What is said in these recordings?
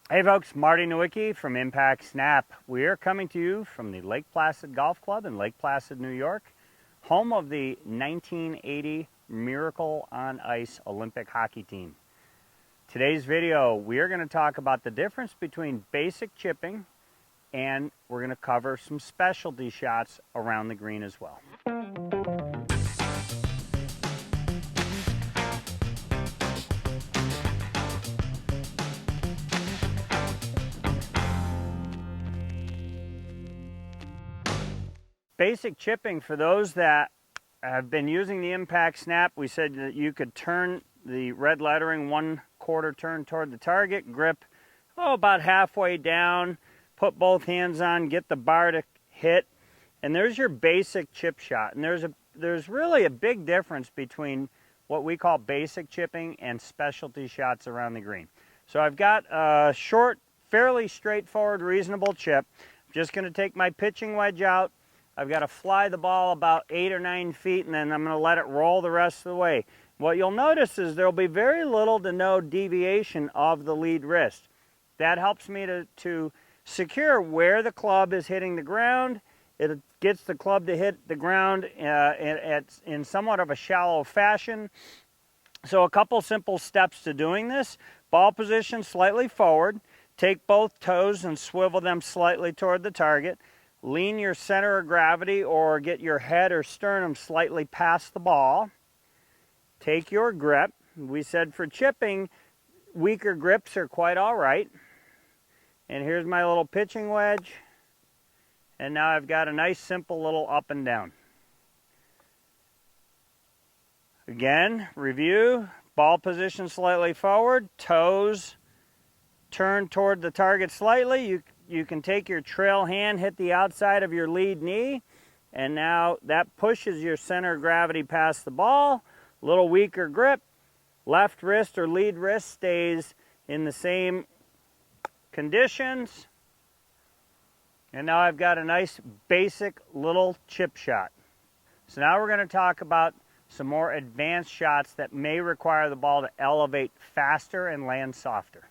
Hey folks, Marty Nowicki from Impact Snap. We are coming to you from the Lake Placid Golf Club in Lake Placid, New York, home of the 1980 Miracle on Ice Olympic hockey team. Today's video, we are going to talk about the difference between basic chipping and we're going to cover some specialty shots around the green as well. Basic chipping, for those that have been using the Impact Snap, we said that you could turn the red lettering 1/4 turn toward the target, grip about halfway down, put both hands on, get the bar to hit, and there's your basic chip shot. And there's really a big difference between what we call basic chipping and specialty shots around the green. So I've got a short, fairly straightforward, reasonable chip. I'm just going to take my pitching wedge out. I've got to fly the ball about 8 or 9 feet, and then I'm going to let it roll the rest of the way. What you'll notice is there'll be very little to no deviation of the lead wrist. That helps me to secure where the club is hitting the ground. It gets the club to hit the ground in somewhat of a shallow fashion. So a couple simple steps to doing this. Ball position slightly forward. Take both toes and swivel them slightly toward the target. Lean your center of gravity or get your head or sternum slightly past the ball. Take your grip. We said for chipping, weaker grips are quite all right. And here's my little pitching wedge. And now I've got a nice simple little up and down. Again, review. Ball position slightly forward. Toes turn toward the target slightly. You can take your trail hand, hit the outside of your lead knee, and now that pushes your center of gravity past the ball. A little weaker grip. Left wrist or lead wrist stays in the same conditions. And now I've got a nice basic little chip shot. So now we're going to talk about some more advanced shots that may require the ball to elevate faster and land softer.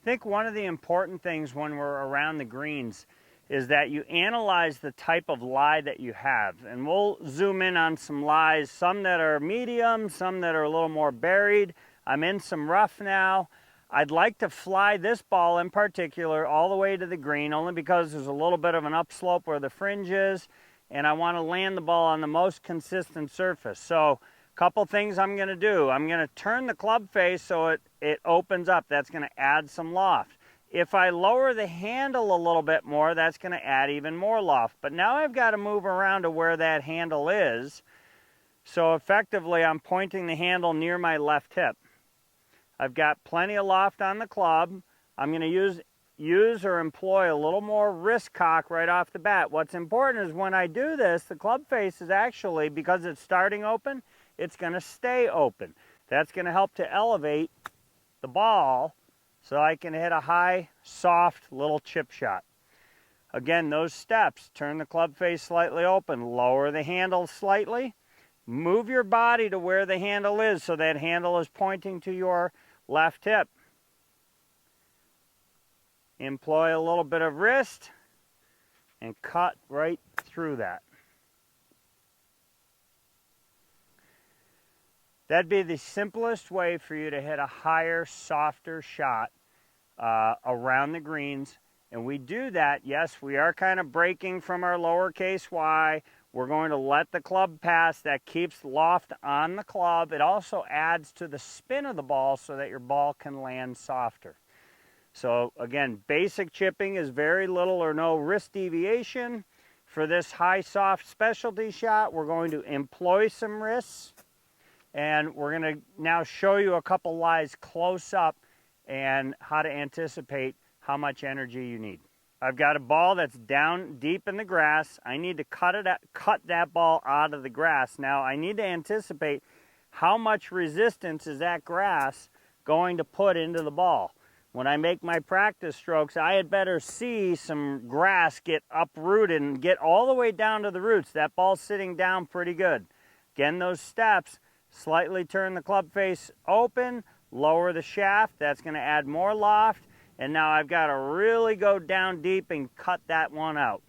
I think one of the important things when we're around the greens is that you analyze the type of lie that you have. And we'll zoom in on some lies, some that are medium, some that are a little more buried. I'm in some rough now. I'd like to fly this ball in particular all the way to the green, only because there's a little bit of an upslope where the fringe is, and I want to land the ball on the most consistent surface. So couple things I'm going to do. I'm going to turn the club face so it opens up. That's going to add some loft. If I lower the handle a little bit more, that's going to add even more loft. But now I've got to move around to where that handle is. So effectively, I'm pointing the handle near my left hip. I've got plenty of loft on the club. I'm going to use or employ a little more wrist cock right off the bat. What's important is when I do this, the club face is actually, because it's starting open, it's going to stay open. That's going to help to elevate the ball so I can hit a high, soft little chip shot. Again, those steps: turn the club face slightly open, lower the handle slightly, move your body to where the handle is so that handle is pointing to your left hip. Employ a little bit of wrist and cut right through that. That'd be the simplest way for you to hit a higher, softer shot around the greens. And we do that, yes, we are kind of breaking from our lowercase y. We're going to let the club pass. That keeps loft on the club. It also adds to the spin of the ball so that your ball can land softer. So again, basic chipping is very little or no wrist deviation. For this high, soft specialty shot, we're going to employ some wrists. And we're going to now show you a couple lies close up and how to anticipate how much energy you need. I've got a ball that's down deep in the grass. I need to cut that ball out of the grass. Now I need to anticipate how much resistance is that grass going to put into the ball. When I make my practice strokes, I had better see some grass get uprooted and get all the way down to the roots. That ball's sitting down pretty good. Again, those steps: slightly turn the club face open, lower the shaft. That's going to add more loft. And now I've got to really go down deep and cut that one out.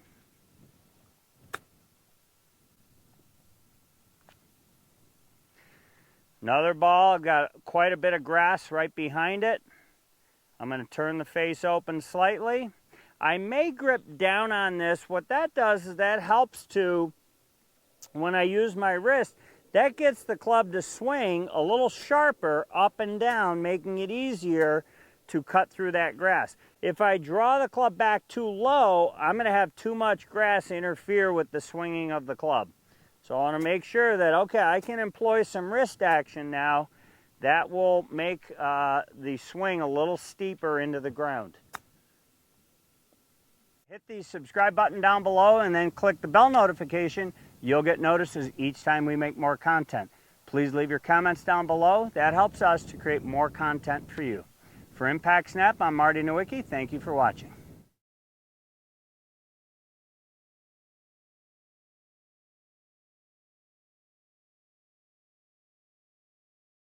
Another ball, I've got quite a bit of grass right behind it. I'm going to turn the face open slightly. I may grip down on this. What that does is that helps to, when I use my wrist, that gets the club to swing a little sharper up and down, making it easier to cut through that grass. If I draw the club back too low, I'm going to have too much grass interfere with the swinging of the club. So I want to make sure that, okay, I can employ some wrist action now. That will make the swing a little steeper into the ground. Hit the subscribe button down below and then click the bell notification. You'll get notices each time we make more content. Please leave your comments down below. That helps us to create more content for you. For Impact Snap, I'm Marty Nowicki. Thank you for watching.